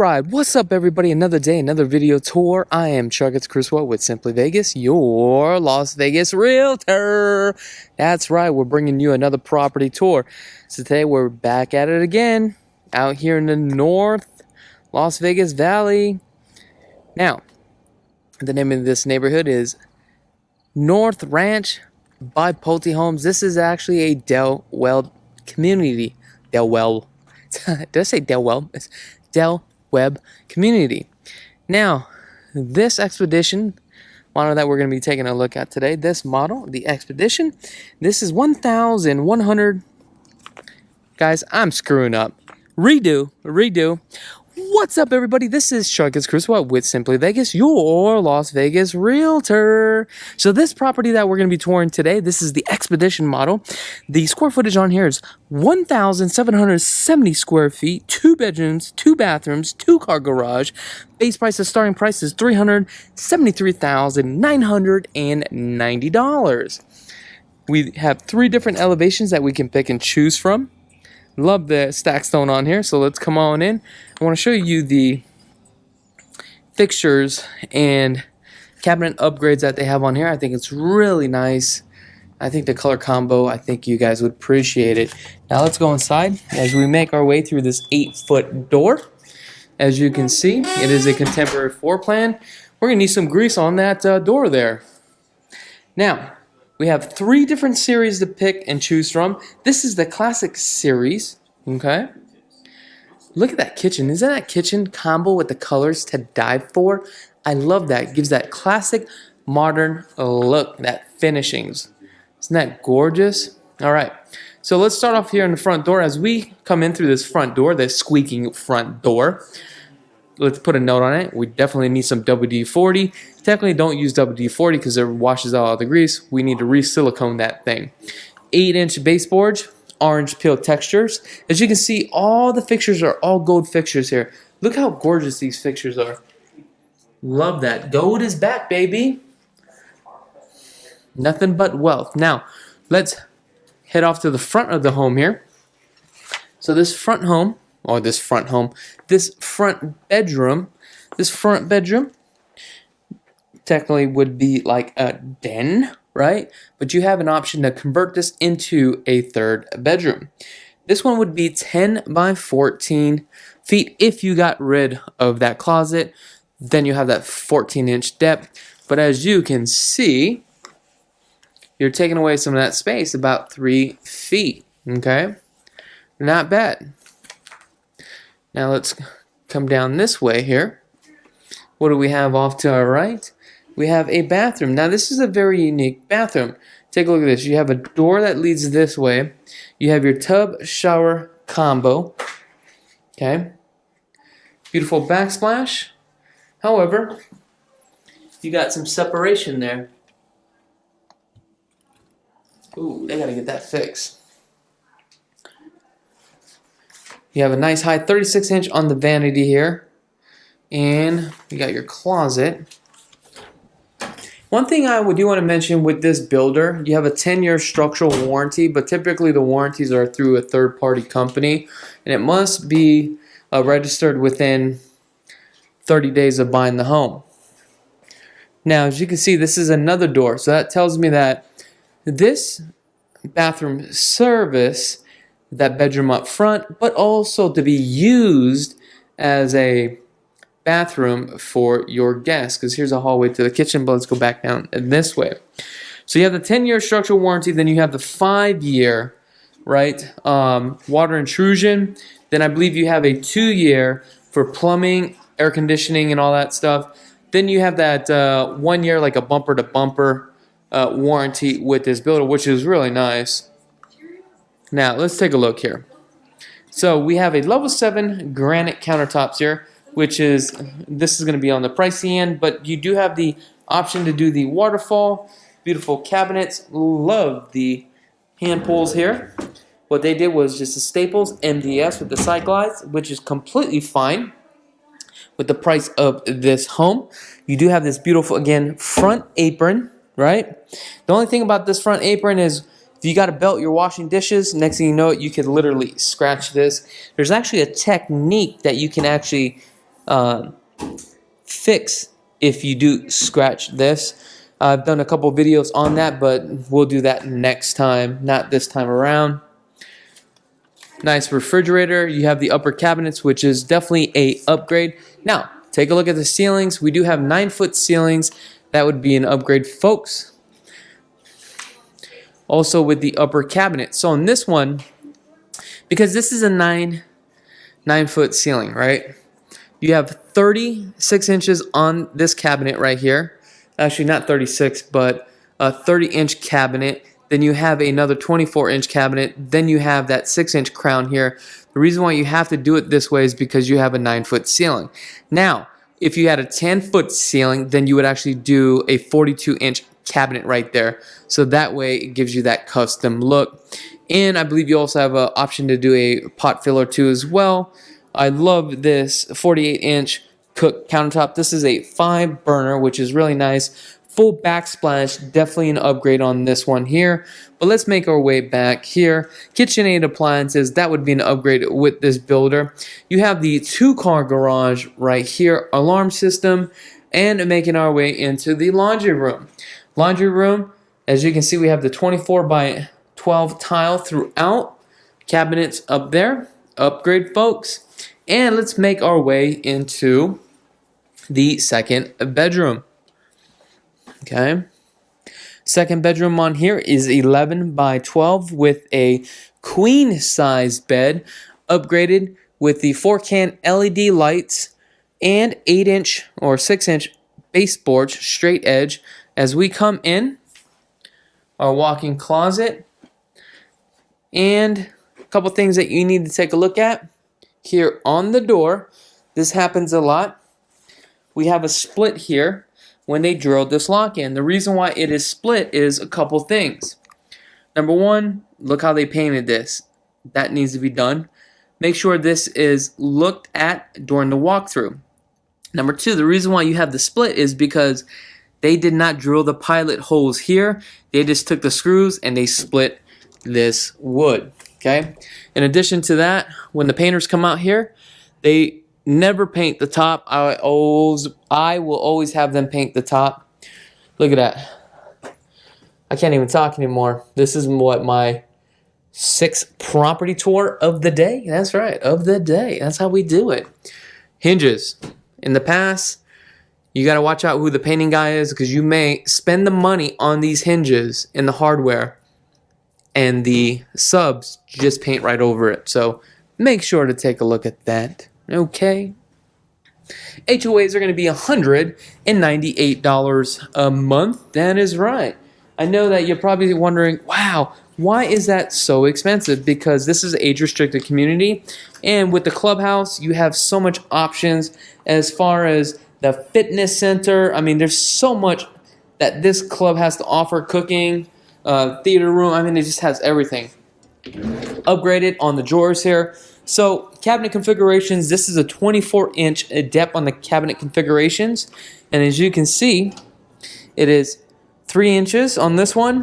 Alright, what's up everybody? Another day, another video tour. I am Krulsawat with Simply Vegas, your Las Vegas Realtor. That's right, we're bringing you another property tour. So today we're back at it again, out here in the North Las Vegas Valley. Now, the name of this neighborhood is North Ranch by Pulte Homes. This is actually a Del Webb community. Del Webb. Did I say Del Webb? It's Del Webb community. Now, this Expedition model that we're going to be taking a look at today, this model, the Expedition, this is 1,100. Guys, I'm screwing up. Redo. What's up, everybody? This is Krulsawat with Simply Vegas, your Las Vegas Realtor. So this property that we're going to be touring today, this is the Expedition model. The square footage on here is 1,770 square feet, 2 bedrooms, 2 bathrooms, 2-car garage. Base price, the starting price is $373,990. We have 3 different elevations that we can pick and choose from. Love the stack stone on here, so let's come on in. I want to show you the fixtures and cabinet upgrades that they have on here. I think it's really nice. I think the color combo, I think you guys would appreciate it. Now let's go inside as we make our way through this 8-foot door. As you can see, it is a contemporary floor plan. We're going to need some grease on that door there. Now, we have 3 different series to pick and choose from. This is the classic series, okay? Look at that kitchen. Isn't that kitchen combo with the colors to die for? I love that. It gives that classic modern look, that finishings. Isn't that gorgeous? All right, so let's start off here in the front door. As we come in through this front door, this squeaking front door, let's put a note on it. We definitely need some WD-40. Definitely don't use WD-40 because it washes out all the grease. We need to re-silicone that thing. 8-inch baseboards, orange peel textures. As you can see, all the fixtures are all gold fixtures here. Look how gorgeous these fixtures are. Love that. Gold is back, baby. Nothing but wealth. Now, let's head off to the front of the home here. So this front bedroom technically would be like a den, right? But you have an option to convert this into a 3rd bedroom. This one would be 10 by 14 feet if you got rid of that closet. Then you have that 14-inch depth. But as you can see, you're taking away some of that space, about 3 feet, okay? Not bad. Now let's come down this way here. What do we have off to our right? We have a bathroom. Now this is a very unique bathroom. Take a look at this. You have a door that leads this way. You have your tub shower combo. Okay. Beautiful backsplash. However, you got some separation there. Ooh, they gotta get that fixed. You have a nice high 36-inch on the vanity here. And you got your closet. One thing I do want to mention with this builder, you have a 10-year structural warranty, but typically the warranties are through a third-party company, and it must be registered within 30 days of buying the home. Now, as you can see, this is another door, so that tells me that this bathroom service that bedroom up front, but also to be used as a bathroom for your guests, because here's a hallway to the kitchen, but let's go back down this way. So you have the 10-year structural warranty, then you have the 5-year, right, water intrusion, then I believe you have a 2-year for plumbing, air conditioning, and all that stuff. Then you have that 1 year, like a bumper-to-bumper warranty with this builder, which is really nice. Now, let's take a look here. So we have a level 7 granite countertops here, which is, this is going to be on the pricey end, but you do have the option to do the waterfall. Beautiful cabinets. Love the hand pulls here. What they did was just the staples, MDS with the side glides, which is completely fine with the price of this home. You do have this beautiful, again, front apron, right? The only thing about this front apron is if you got a belt, you're washing dishes, next thing you know, you could literally scratch this. There's actually a technique that you can actually fix if you do scratch this. I've done a couple videos on that, but we'll do that next time, not this time around. Nice refrigerator. You have the upper cabinets, which is definitely a upgrade. Now, take a look at the ceilings. We do have 9-foot ceilings. That would be an upgrade, folks. Also with the upper cabinet. So on this one, because this is a 9-foot ceiling, right? You have 36 inches on this cabinet right here. Actually, not 36, but a 30-inch cabinet. Then you have another 24-inch cabinet. Then you have that 6-inch crown here. The reason why you have to do it this way is because you have a 9-foot ceiling. Now, if you had a 10-foot ceiling, then you would actually do a 42-inch cabinet right there. So that way, it gives you that custom look. And I believe you also have an option to do a pot filler too as well. I love this 48-inch cook countertop. This is a 5-burner, which is really nice. Full backsplash, definitely an upgrade on this one here. But let's make our way back here. KitchenAid appliances, that would be an upgrade with this builder. You have the 2-car garage right here, alarm system, and making our way into the laundry room. Laundry room, as you can see, we have the 24 by 12 tile throughout. Cabinets up there, upgrade, folks. And let's make our way into the second bedroom. Okay. Second bedroom on here is 11 by 12 with a queen size bed, upgraded with the 4-can LED lights and 8-inch or 6-inch baseboards, straight edge. As we come in, our walk-in closet, and a couple things that you need to take a look at. Here on the door, this happens a lot. We have a split here when they drilled this lock in. The reason why it is split is a couple things. Number one, look how they painted this. That needs to be done. Make sure this is looked at during the walkthrough. Number two, the reason why you have the split is because they did not drill the pilot holes here. They just took the screws and they split this wood. Okay. In addition to that, when the painters come out here, they never paint the top. I will always have them paint the top. Look at that. I can't even talk anymore. This is what, my 6th property tour of the day? That's right, of the day. That's how we do it. Hinges. In the past, you got to watch out who the painting guy is, because you may spend the money on these hinges in the hardware and the subs just paint right over it. So make sure to take a look at that. Okay. HOAs are going to be $198 a month. That is right. I know that you're probably wondering, wow, why is that so expensive? Because this is an age-restricted community, and with the clubhouse, you have so much options as far as the fitness center. I mean, there's so much that this club has to offer. Cooking, theater room. I mean, it just has everything. Upgraded on the drawers here. So cabinet configurations, this is a 24-inch depth on the cabinet configurations. And as you can see, it is 3 inches on this one.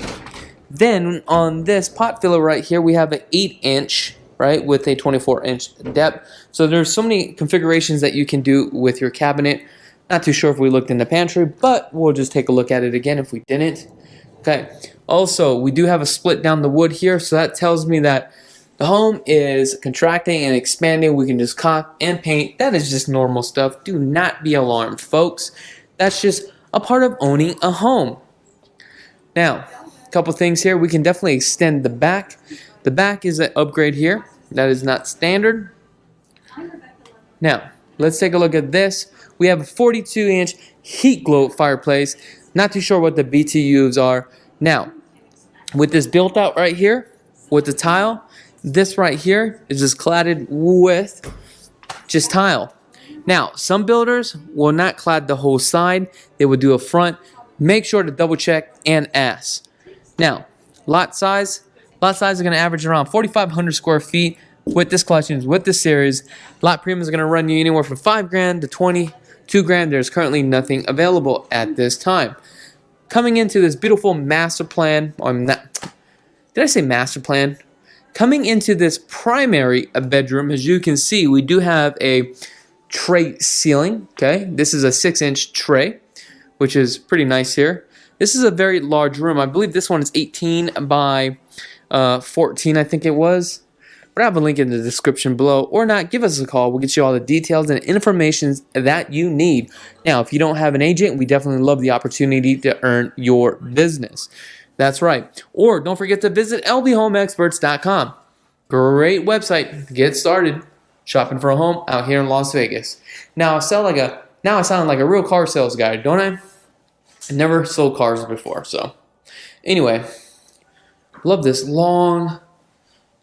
Then on this pot filler right here, we have an 8-inch, right, with a 24-inch depth. So there's so many configurations that you can do with your cabinet. Not too sure if we looked in the pantry, but we'll just take a look at it again if we didn't. Okay. Also, we do have a split down the wood here, so that tells me that the home is contracting and expanding. We can just caulk and paint. That is just normal stuff. Do not be alarmed, folks. That's just a part of owning a home. Now, a couple things here. We can definitely extend the back. The back is an upgrade here. That is not standard. Now, let's take a look at this. We have a 42-inch heat glow fireplace. Not too sure what the BTUs are. Now, with this built out right here, with the tile, this right here is just cladded with just tile. Now, some builders will not clad the whole side. They will do a front. Make sure to double check and ask. Now, lot size is going to average around 4,500 square feet with this collection, with this series. Lot premium is going to run you anywhere from $5,000 to $22,000. There's currently nothing available at this time. Coming into this beautiful master plan, did I say master plan? Coming into this primary bedroom, as you can see, we do have a tray ceiling. Okay, this is a 6-inch tray, which is pretty nice here. This is a very large room. I believe this one is 18 by 14, I think it was. But I have a link in the description below, or not, give us a call. We'll get you all the details and information that you need. Now, if you don't have an agent, we definitely love the opportunity to earn your business. That's right. Or don't forget to visit lbhomeexperts.com. Great website to get started shopping for a home out here in Las Vegas. Now I sound like a real car sales guy, don't I? I never sold cars before, so anyway, love this long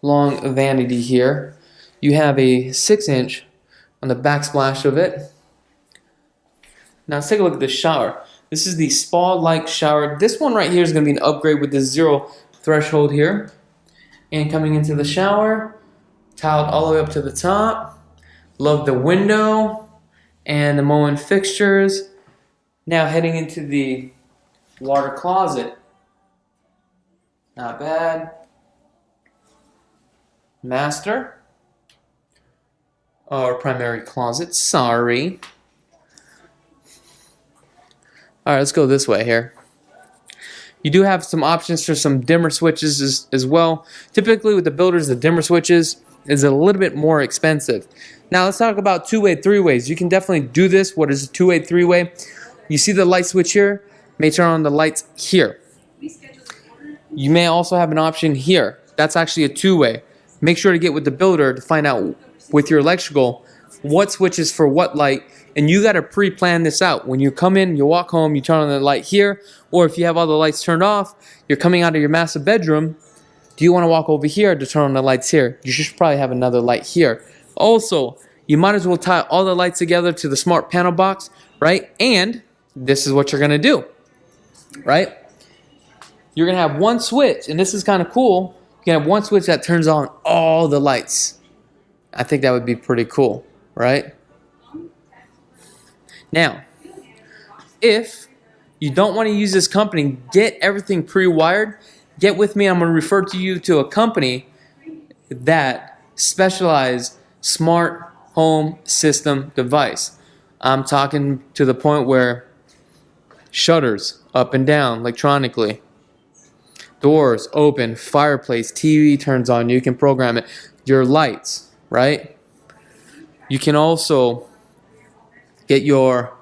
vanity here. You have a 6-inch on the backsplash of it. Now let's take a look at the shower. This is the spa-like shower. This one right here is going to be an upgrade with this 0 threshold here. And coming into the shower, tiled all the way up to the top. Love the window and the Moen fixtures. Now heading into the water closet. Not bad. Master. Or primary closet, sorry. Alright, let's go this way here. You do have some options for some dimmer switches as well. Typically with the builders, the dimmer switches is a little bit more expensive. Now let's talk about two-way, three-ways. You can definitely do this. What is a two-way, three-way? You see the light switch here? May turn on the lights here. You may also have an option here. That's actually a two-way. Make sure to get with the builder to find out with your electrical what switches for what light, and you got to pre-plan this out. When you come in, you walk home, you turn on the light here, or if you have all the lights turned off, you're coming out of your master bedroom, do you want to walk over here to turn on the lights here? You should probably have another light here. Also, you might as well tie all the lights together to the smart panel box, right? And this is what you're going to do, right? You're going to have one switch, and this is kind of cool. You can have one switch that turns on all the lights. I think that would be pretty cool, right? Now, if you don't want to use this company, get everything pre-wired. Get with me. I'm going to refer to you to a company that specializes smart home system device. I'm talking to the point where shutters up and down electronically, doors open, fireplace, TV turns on. You can program it. Your lights, right? You can also get your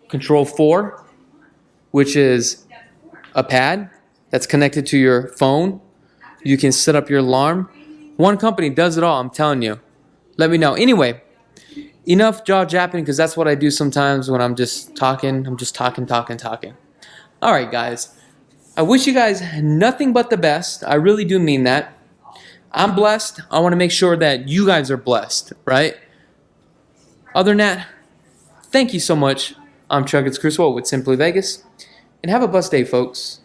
Control 4, which is a pad that's connected to your phone. You can set up your alarm. One company does it all, I'm telling you. Let me know. Anyway, enough jaw-japping, because that's what I do sometimes when I'm just talking. I'm just talking. All right, guys. I wish you guys nothing but the best. I really do mean that. I'm blessed. I want to make sure that you guys are blessed, right? Other than that, thank you so much. I'm Krulsawat with Simply Vegas. And have a blessed day, folks.